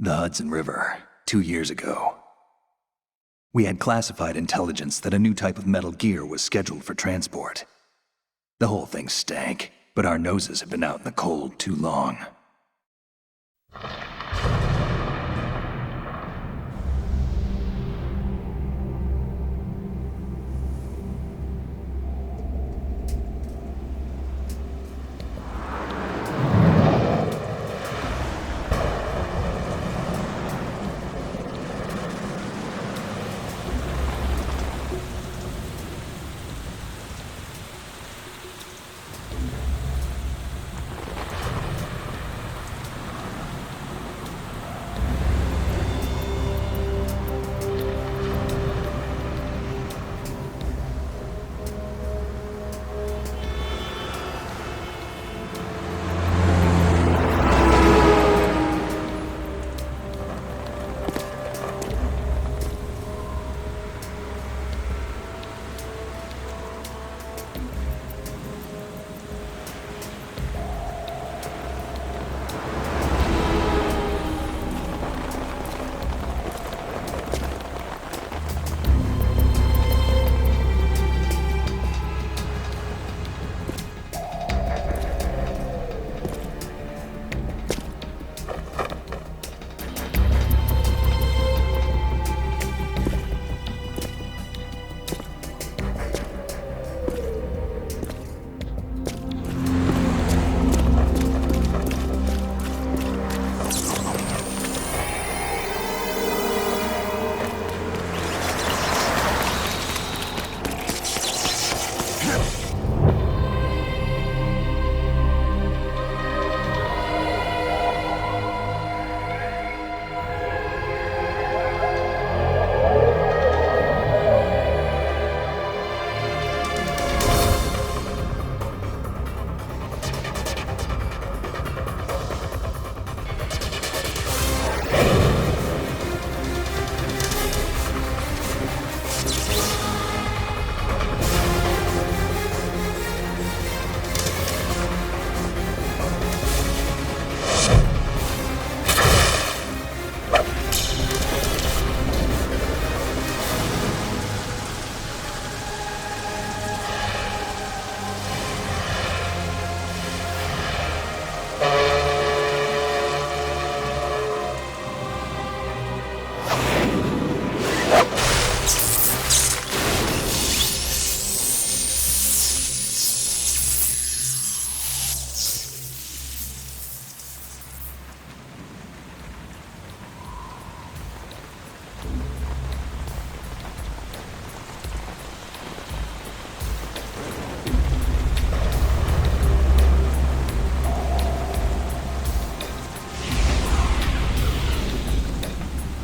The Hudson River, 2 years ago. We had classified intelligence that a new type of metal gear was scheduled for transport. The whole thing stank, but our noses had been out in the cold too long.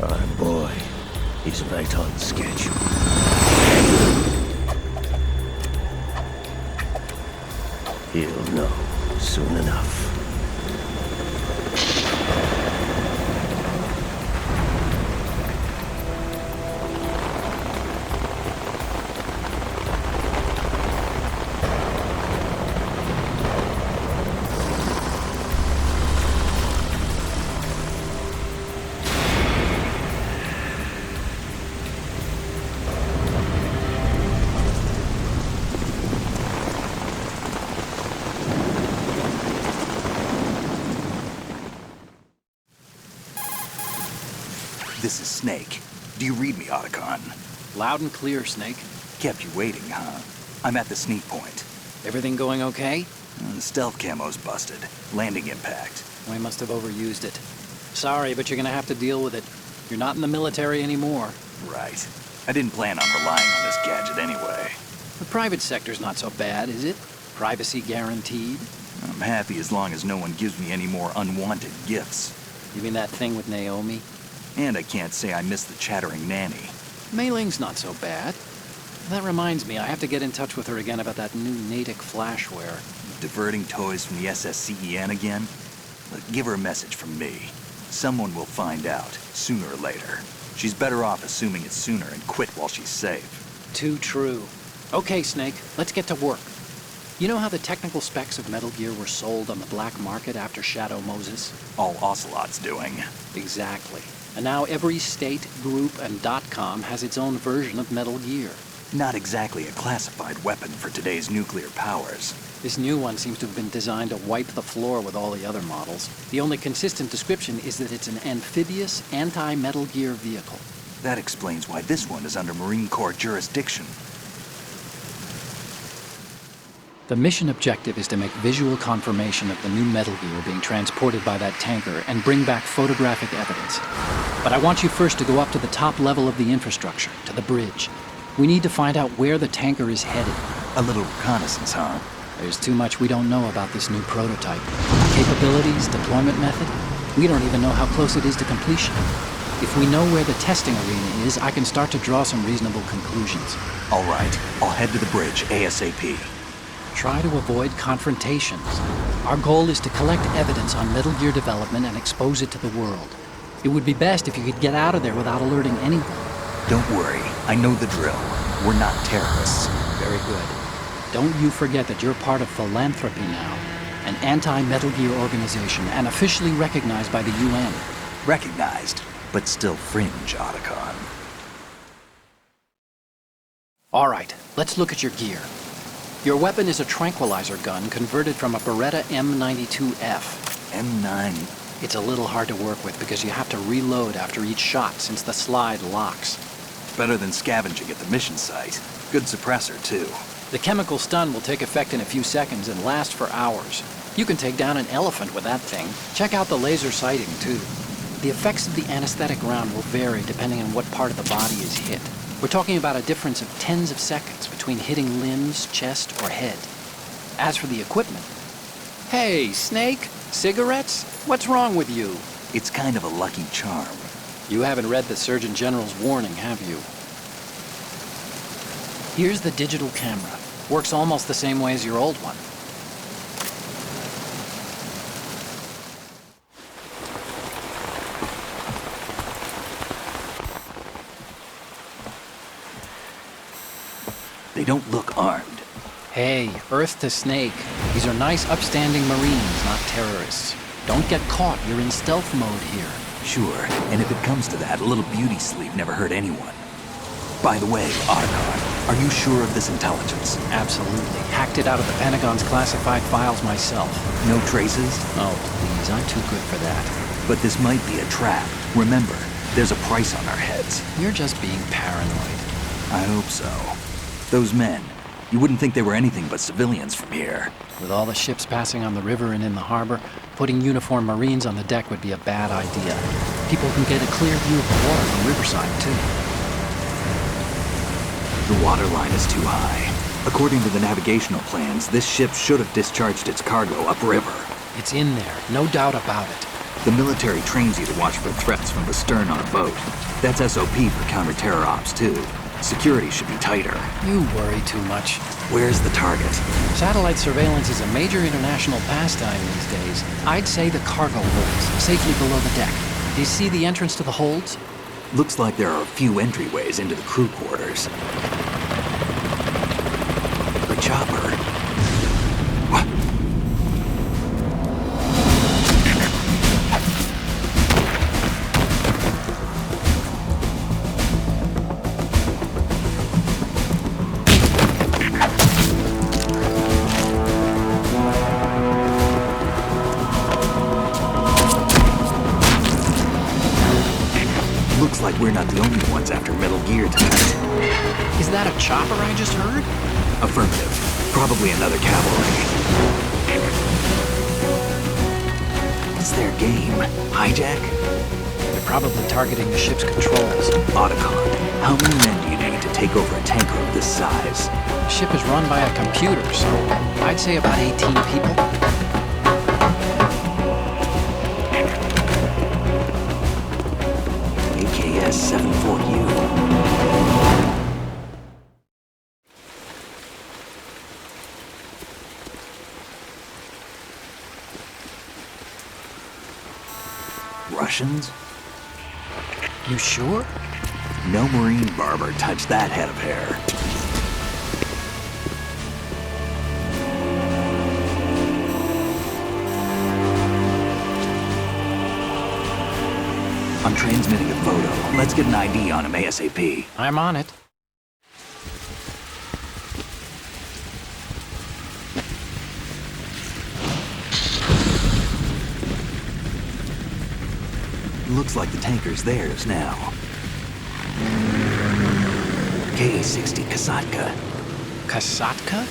Our boy, he's right on schedule. He'll know soon enough. This is Snake. Do you read me, Otacon? Loud and clear, Snake. Kept you waiting, huh? I'm at the sneak point. Everything going okay? The stealth camo's busted. Landing impact. We must have overused it. Sorry, but you're gonna have to deal with it. You're not in the military anymore. Right. I didn't plan on relying on this gadget anyway. The private sector's not so bad, is it? Privacy guaranteed? I'm happy as long as no one gives me any more unwanted gifts. You mean that thing with Naomi? And I can't say I miss the chattering nanny. Mei Ling's not so bad. That reminds me, I have to get in touch with her again about that new Natick flashware. Diverting toys from the SSCEN again? Look, give her a message from me. Someone will find out, sooner or later. She's better off assuming it sooner and quit while she's safe. Too true. Okay, Snake, let's get to work. You know how the technical specs of Metal Gear were sold on the black market after Shadow Moses? All Ocelot's doing. Exactly. And now every state, group, and .com has its own version of Metal Gear. Not exactly a classified weapon for today's nuclear powers. This new one seems to have been designed to wipe the floor with all the other models. The only consistent description is that it's an amphibious, anti-Metal Gear vehicle. That explains why this one is under Marine Corps jurisdiction. The mission objective is to make visual confirmation of the new Metal Gear being transported by that tanker and bring back photographic evidence. But I want you first to go up to the top level of the infrastructure, to the bridge. We need to find out where the tanker is headed. A little reconnaissance, huh? There's too much we don't know about this new prototype. Capabilities, deployment method. We don't even know how close it is to completion. If we know where the testing arena is, I can start to draw some reasonable conclusions. All right, I'll head to the bridge ASAP. Try to avoid confrontations. Our goal is to collect evidence on Metal Gear development and expose it to the world. It would be best if you could get out of there without alerting anyone. Don't worry, I know the drill. We're not terrorists. Very good. Don't you forget that you're part of Philanthropy now, an anti-Metal Gear organization and officially recognized by the UN. Recognized, but still fringe, Otacon. All right, let's look at your gear. Your weapon is a tranquilizer gun converted from a Beretta M92F. M9. It's a little hard to work with because you have to reload after each shot since the slide locks. Better than scavenging at the mission site. Good suppressor, too. The chemical stun will take effect in a few seconds and last for hours. You can take down an elephant with that thing. Check out the laser sighting, too. The effects of the anesthetic round will vary depending on what part of the body is hit. We're talking about a difference of tens of seconds between hitting limbs, chest, or head. As for the equipment... Hey, Snake? Cigarettes? What's wrong with you? It's kind of a lucky charm. You haven't read the Surgeon General's warning, have you? Here's the digital camera. Works almost the same way as your old one. They don't look armed. Hey, Earth to Snake. These are nice, upstanding Marines, not terrorists. Don't get caught. You're in stealth mode here. Sure, and if it comes to that, a little beauty sleep never hurt anyone. By the way, Otacon, are you sure of this intelligence? Absolutely. Hacked it out of the Pentagon's classified files myself. No traces? Oh, please, I'm too good for that. But this might be a trap. Remember, there's a price on our heads. You're just being paranoid. I hope so. Those men, you wouldn't think they were anything but civilians from here. With all the ships passing on the river and in the harbor, putting uniformed Marines on the deck would be a bad idea. People can get a clear view of the water from Riverside, too. The water line is too high. According to the navigational plans, this ship should have discharged its cargo upriver. It's in there, no doubt about it. The military trains you to watch for threats from the stern on a boat. That's SOP for counter-terror ops, too. Security should be tighter. You worry too much. Where's the target? Satellite surveillance is a major international pastime these days. I'd say the cargo holds, safely below the deck. Do you see the entrance to the holds? Looks like there are a few entryways into the crew quarters. The chopper. What? Looks like we're not the only ones after Metal Gear tonight. Is that a chopper I just heard? Affirmative. Probably another cavalry. What's their game? Hijack? They're probably targeting the ship's controls. Otacon, how many men do you need to take over a tanker of this size? The ship is run by a computer, so I'd say about 18 people. AKS 74U. Russians? You sure? No Marine barber touched that head of hair. I'm transmitting a photo. Let's get an ID on him ASAP. I'm on it. Looks like the tanker's theirs now. KA-60 Kasatka. Kasatka?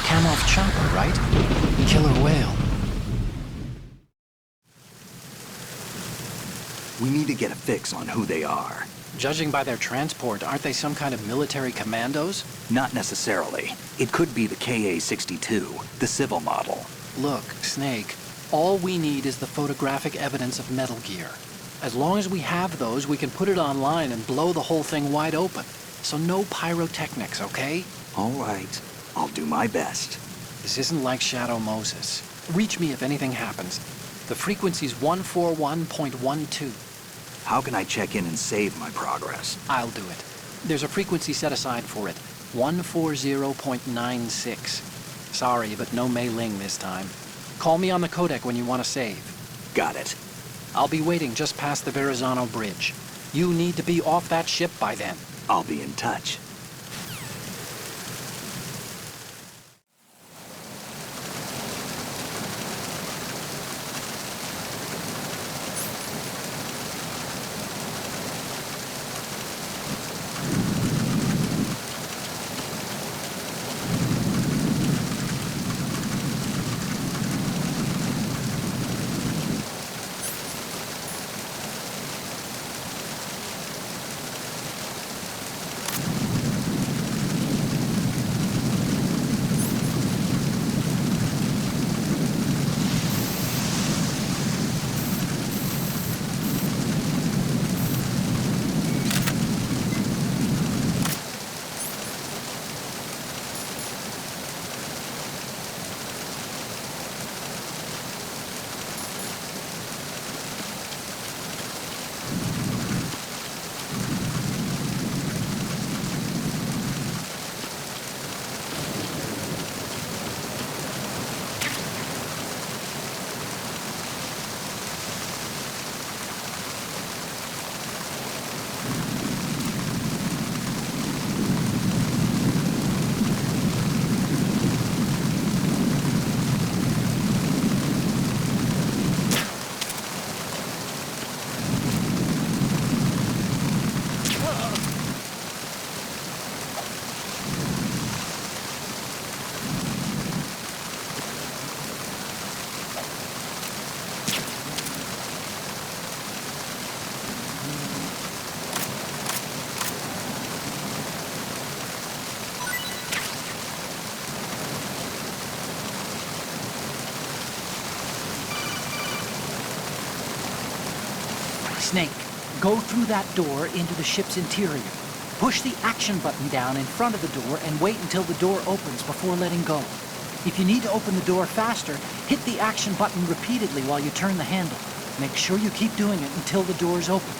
Kamov chopper, right? Killer whale. We need to get a fix on who they are. Judging by their transport, aren't they some kind of military commandos? Not necessarily. It could be the KA-62, the civil model. Look, Snake, all we need is the photographic evidence of Metal Gear. As long as we have those, we can put it online and blow the whole thing wide open. So no pyrotechnics, okay? All right. I'll do my best. This isn't like Shadow Moses. Reach me if anything happens. The frequency's 141.12. How can I check in and save my progress? I'll do it. There's a frequency set aside for it. 140.96. Sorry, but no Mei Ling this time. Call me on the codec when you want to save. Got it. I'll be waiting just past the Verrazano Bridge. You need to be off that ship by then. I'll be in touch. Snake, go through that door into the ship's interior. Push the action button down in front of the door and wait until the door opens before letting go. If you need to open the door faster, hit the action button repeatedly while you turn the handle. Make sure you keep doing it until the door's open.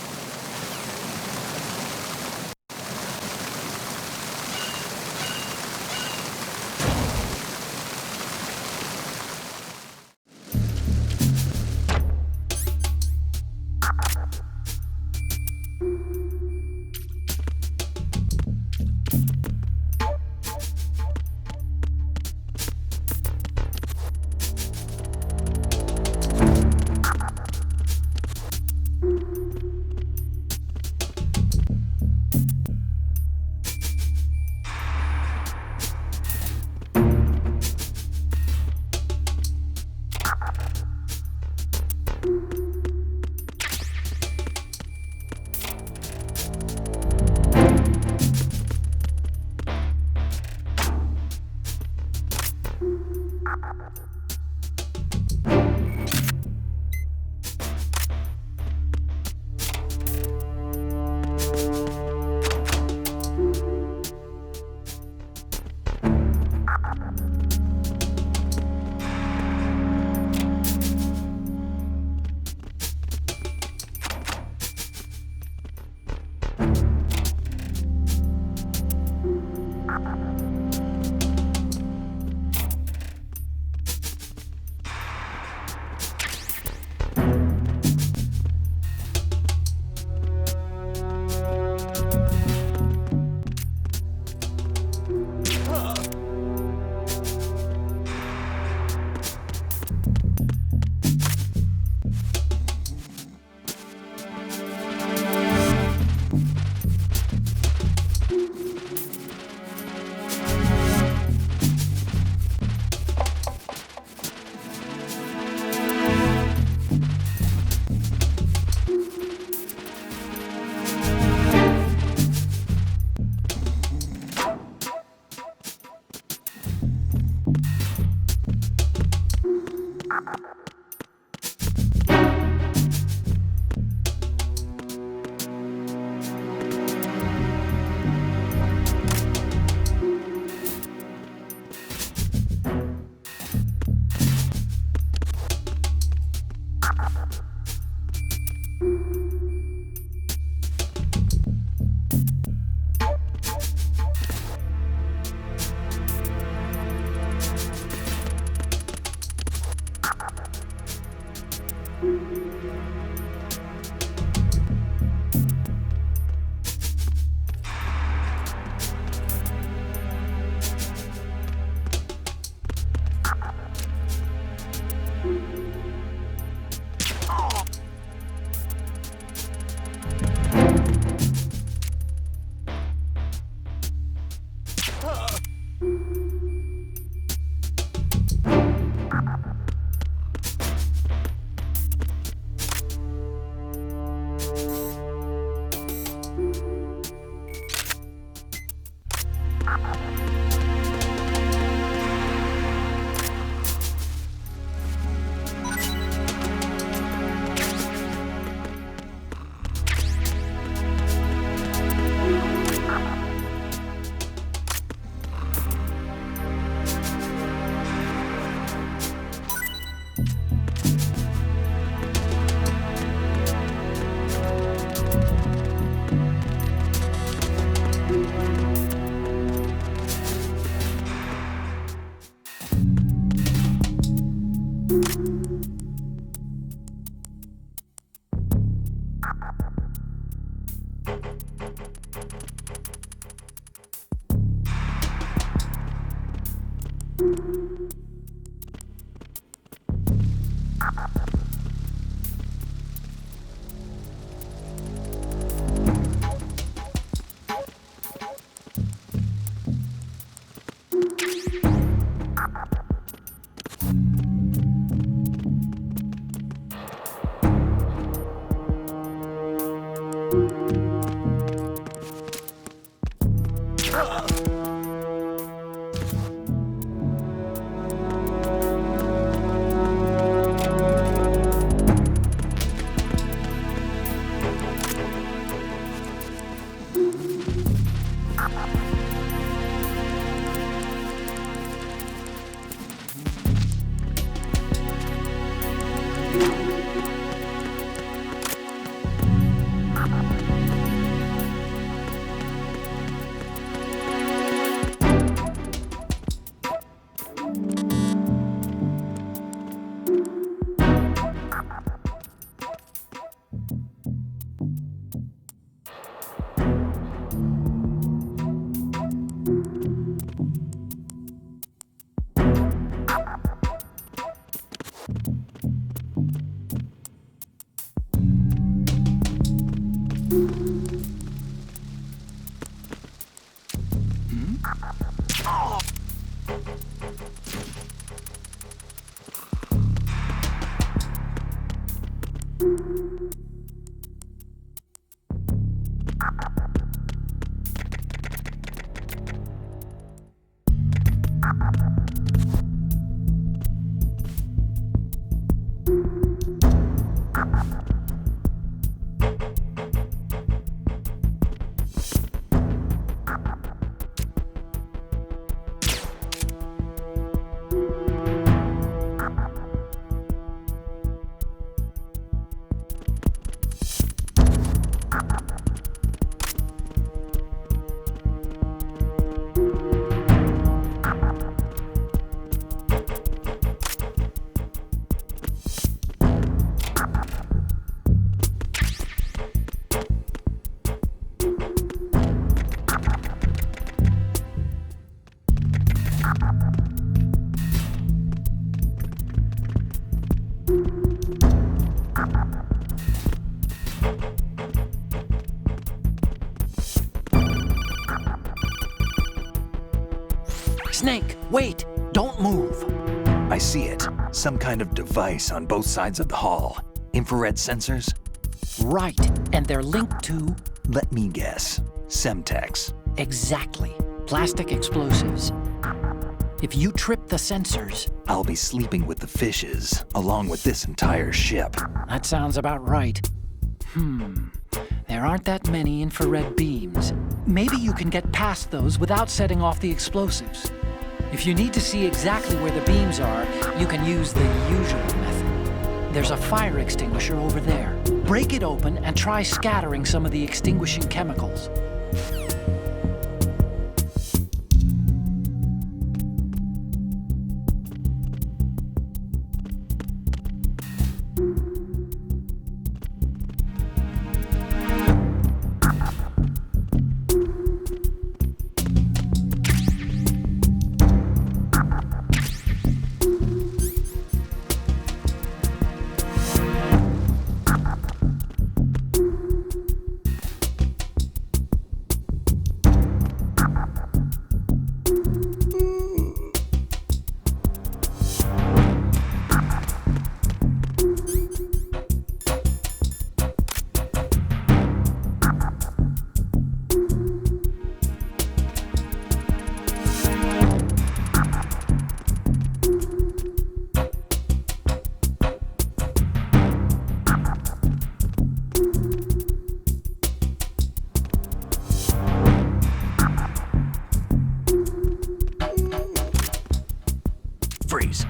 Snake, wait! Don't move! I see it. Some kind of device on both sides of the hall. Infrared sensors? Right, and they're linked to... Let me guess. Semtex. Exactly. Plastic explosives. If you trip the sensors... I'll be sleeping with the fishes, along with this entire ship. That sounds about right. There aren't that many infrared beams. Maybe you can get past those without setting off the explosives. If you need to see exactly where the beams are, you can use the usual method. There's a fire extinguisher over there. Break it open and try scattering some of the extinguishing chemicals. Freeze.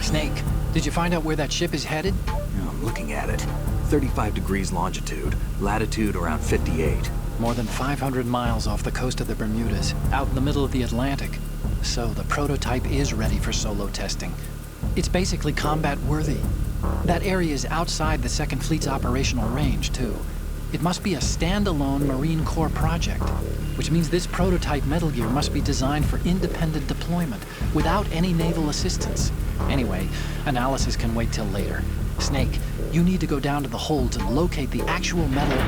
Snake, did you find out where that ship is headed? I'm looking at it. 35 degrees longitude, latitude around 58. More than 500 miles off the coast of the Bermudas, out in the middle of the Atlantic. So the prototype is ready for solo testing. It's basically combat-worthy. That area is outside the Second Fleet's operational range, too. It must be a standalone Marine Corps project, which means this prototype Metal Gear must be designed for independent deployment, without any naval assistance. Anyway, analysis can wait till later. Snake, you need to go down to the holds and locate the actual metal...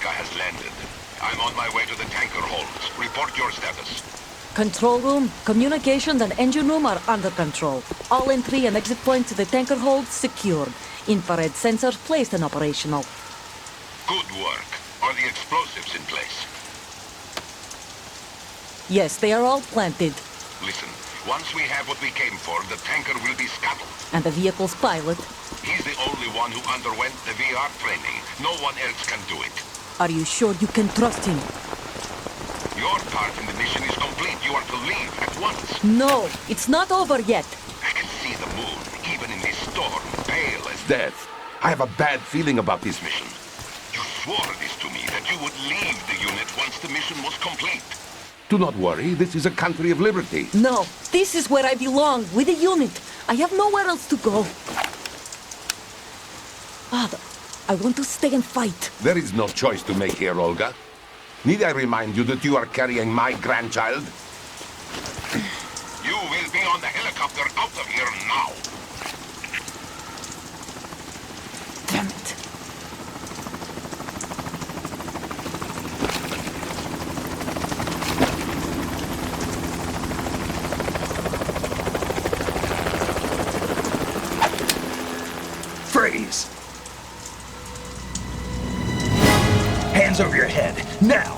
has landed. I'm on my way to the tanker holds. Report your status. Control room, communications and engine room are under control. All entry and exit points to the tanker hold secured. Infrared sensors placed and operational. Good work. Are the explosives in place? Yes, they are all planted. Listen, once we have what we came for, the tanker will be scuttled. And the vehicle's pilot? He's the only one who underwent the VR training. No one else can do it. Are you sure you can trust him? Your part in the mission is complete. You are to leave at once. No, it's not over yet. I can see the moon, even in this storm, pale as death. I have a bad feeling about this mission. You swore this to me, that you would leave the unit once the mission was complete. Do not worry, this is a country of liberty. No, this is where I belong, with the unit. I have nowhere else to go. Father, I want to stay and fight. There is no choice to make here, Olga. Need I remind you that you are carrying my grandchild? You will be on the helicopter out of here now. Damn it. Freeze! Hands over your head, now!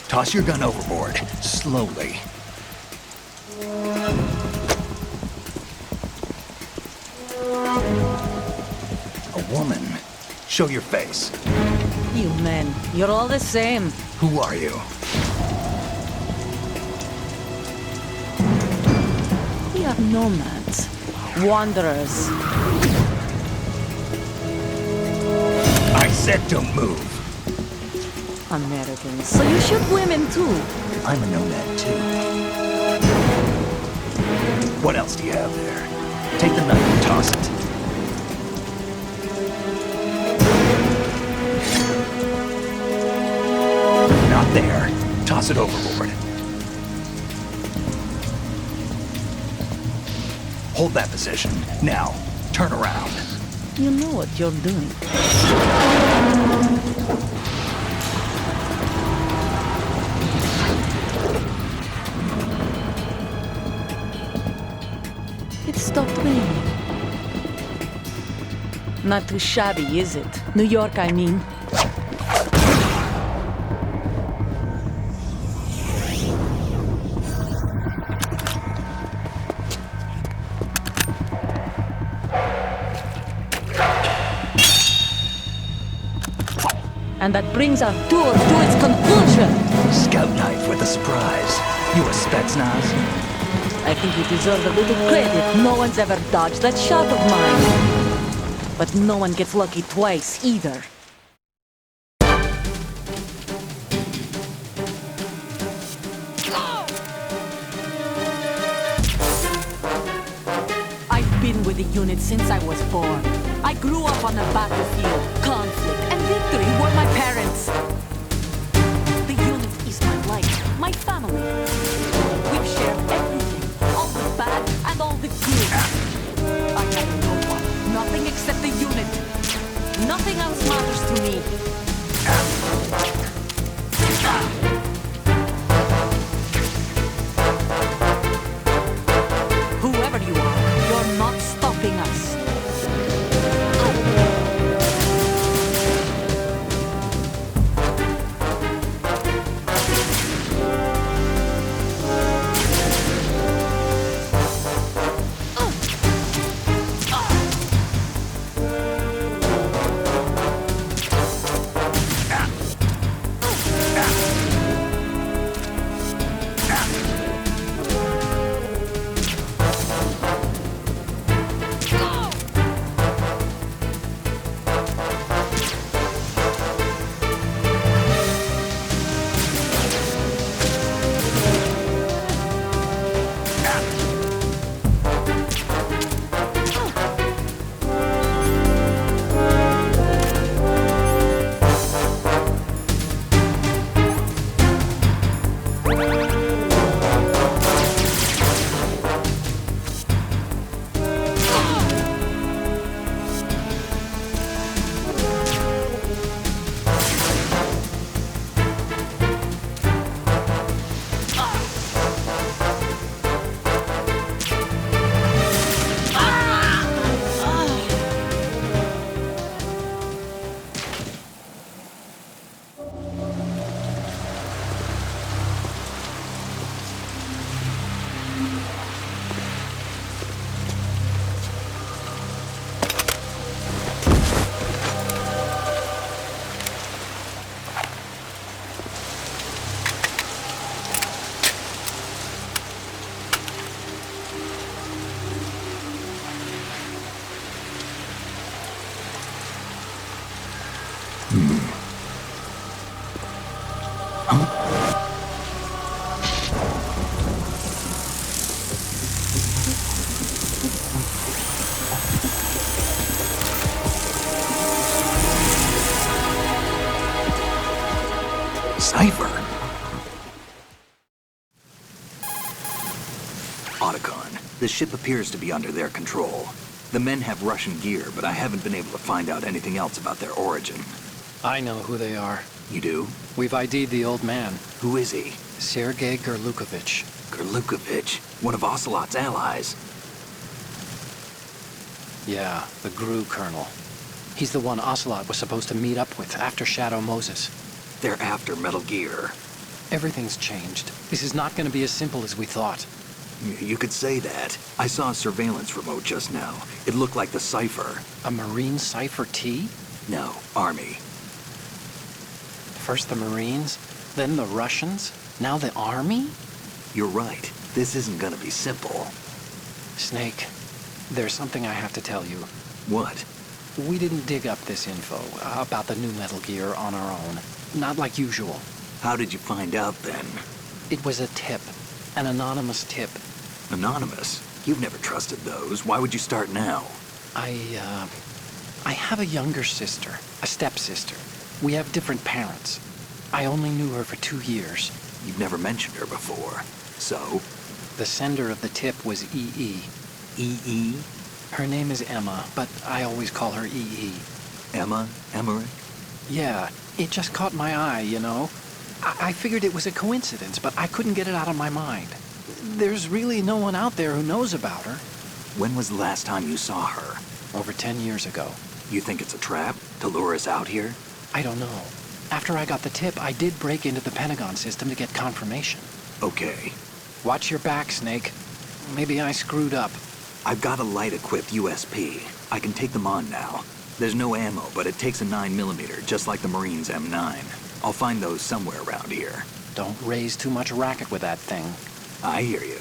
Toss your gun overboard, slowly. A woman. Show your face. You men, you're all the same. Who are you? We are nomads, wanderers. I said don't move. Americans, so you shoot women too. I'm a nomad too. What else do you have there? Take the knife and toss it. Not there. Toss it overboard. Hold that position. Now, turn around. You know what you're doing. It stopped raining. Not too shabby, is it? New York, I mean. And that brings our tour to its conclusion. Scout knife with a surprise. You a Spetsnaz? I think you deserve a little credit. No one's ever dodged that shot of mine. But no one gets lucky twice, either. I've been with the unit since I was born. I grew up on the battlefield. Conflict and victory were my parents. The unit my family. We've shared everything, all the bad and all the good. I have no one, nothing except the unit. Nothing else matters to me. Whoever you are, you're not stopping us. Cipher. Otacon, the ship appears to be under their control. The men have Russian gear, but I haven't been able to find out anything else about their origin. I know who they are. You do? We've ID'd the old man, Who is he? Sergei Gerlukovich. Gerlukovich, one of Ocelot's allies. Yeah, the GRU colonel. He's the one Ocelot was supposed to meet up with after Shadow Moses. They're after Metal Gear. Everything's changed. This is not going to be as simple as we thought. You could say that. I saw a surveillance remote just now. It looked like the Cipher. A Marine Cipher T? No, Army. First the Marines, then the Russians, now the Army? You're right. This isn't gonna be simple. Snake, there's something I have to tell you. What? We didn't dig up this info about the new Metal Gear on our own. Not like usual. How did you find out then? It was a tip. An anonymous tip. Anonymous? You've never trusted those. Why would you start now? I have a younger sister, a stepsister. We have different parents. I only knew her for 2 years. You've never mentioned her before. So? The sender of the tip was EE. EE? Her name is Emma, but I always call her EE. Emma? Emmerich? Yeah, it just caught my eye, you know? I figured it was a coincidence, but I couldn't get it out of my mind. There's really no one out there who knows about her. When was the last time you saw her? Over 10 years ago. You think it's a trap? To lure us out here? I don't know. After I got the tip, I did break into the Pentagon system to get confirmation. Okay. Watch your back, Snake. Maybe I screwed up. I've got a light-equipped USP. I can take them on now. There's no ammo, but it takes a 9mm, just like the Marines' M9. I'll find those somewhere around here. Don't raise too much racket with that thing. I hear you.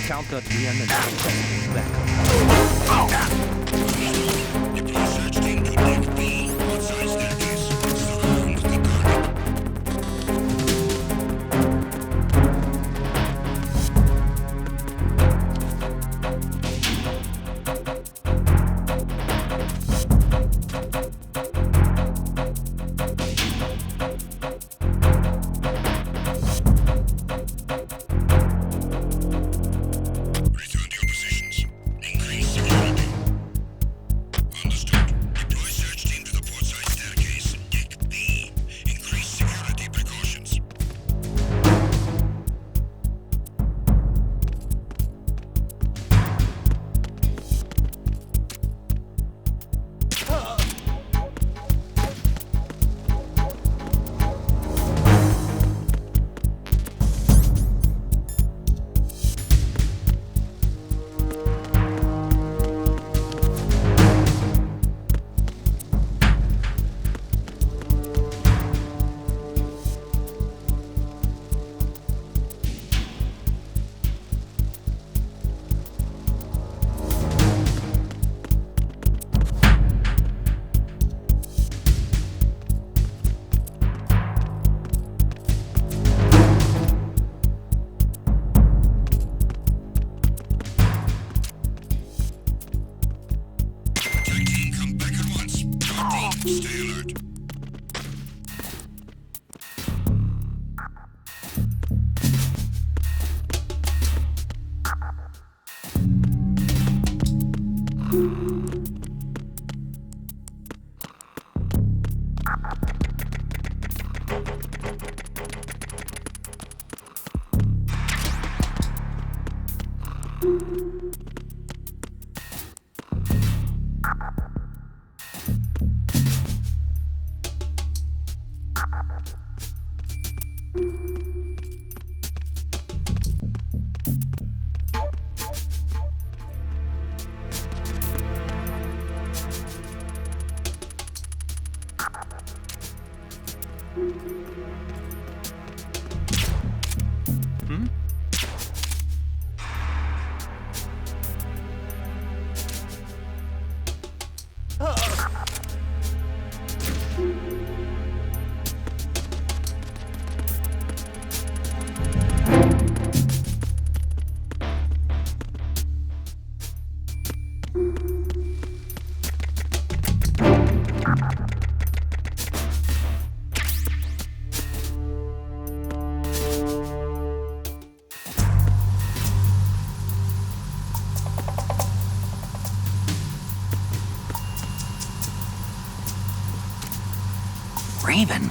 countered the enemy. Back. Raven.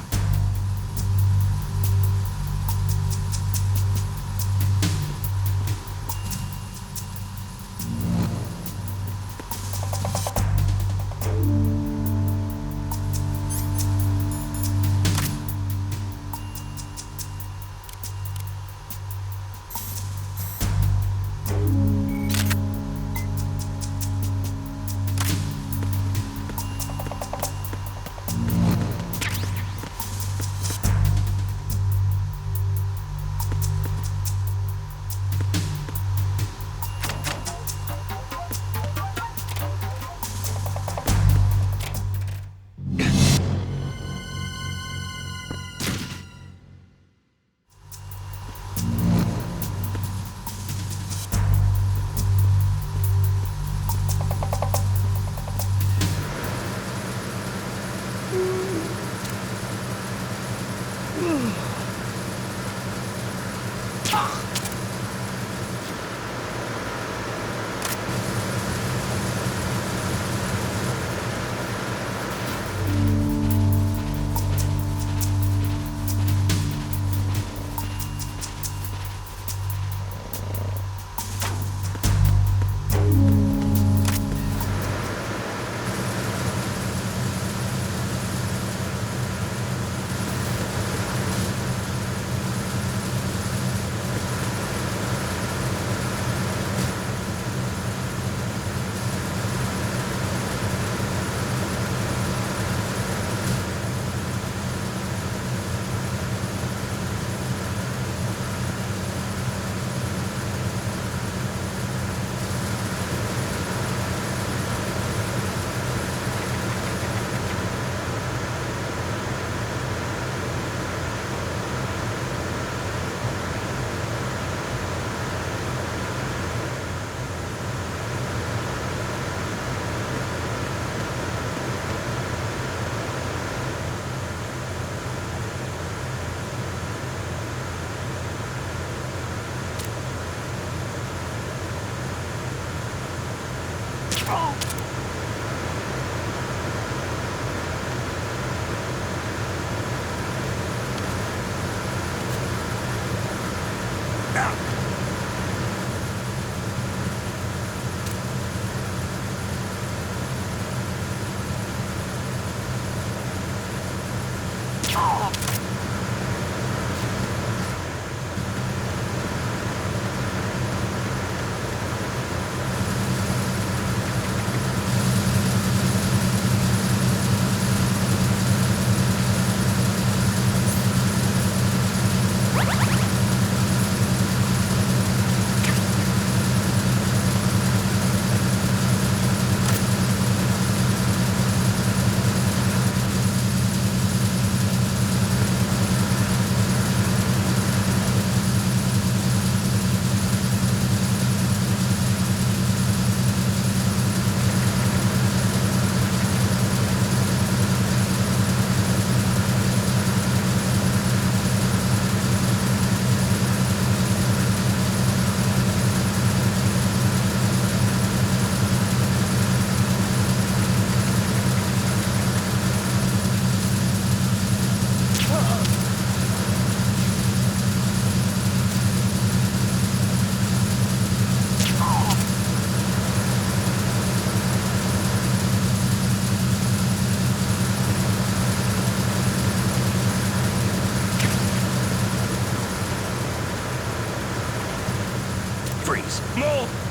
Freeze! Move!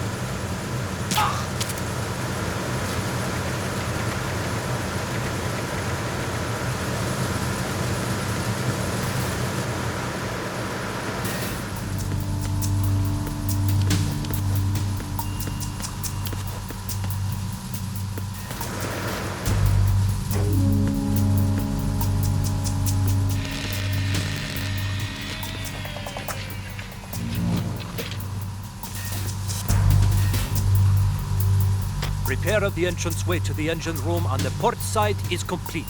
Repair of the entranceway to the engine room on the port side is complete.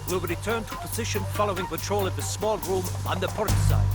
We'll return to position following patrol of the small room on the port side.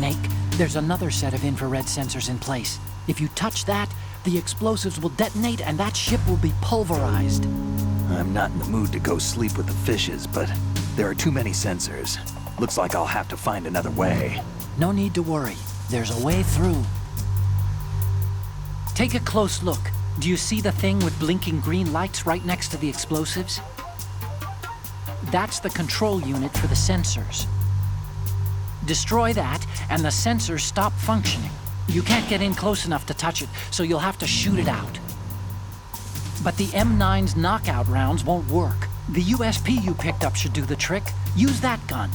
Snake, there's another set of infrared sensors in place. If you touch that, the explosives will detonate and that ship will be pulverized. I'm not in the mood to go sleep with the fishes, but there are too many sensors. Looks like I'll have to find another way. No need to worry. There's a way through. Take a close look. Do you see the thing with blinking green lights right next to the explosives? That's the control unit for the sensors. Destroy that, and the sensors stop functioning. You can't get in close enough to touch it, so you'll have to shoot it out. But the M9's knockout rounds won't work. The USP you picked up should do the trick. Use that gun.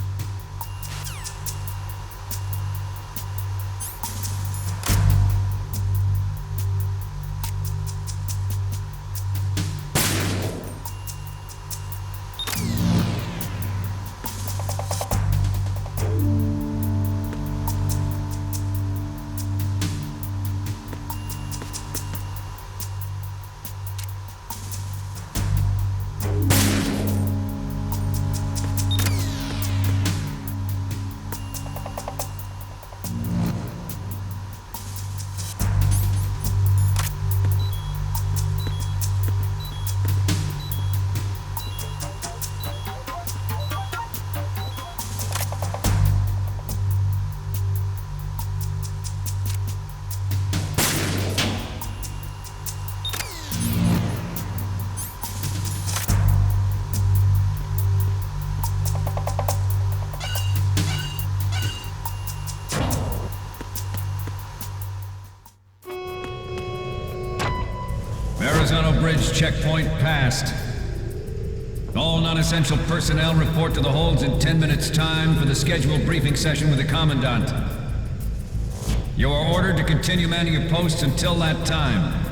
first checkpoint passed. All non-essential personnel report to the holds in 10 minutes' time for the scheduled briefing session with the Commandant. You are ordered to continue manning your posts until that time.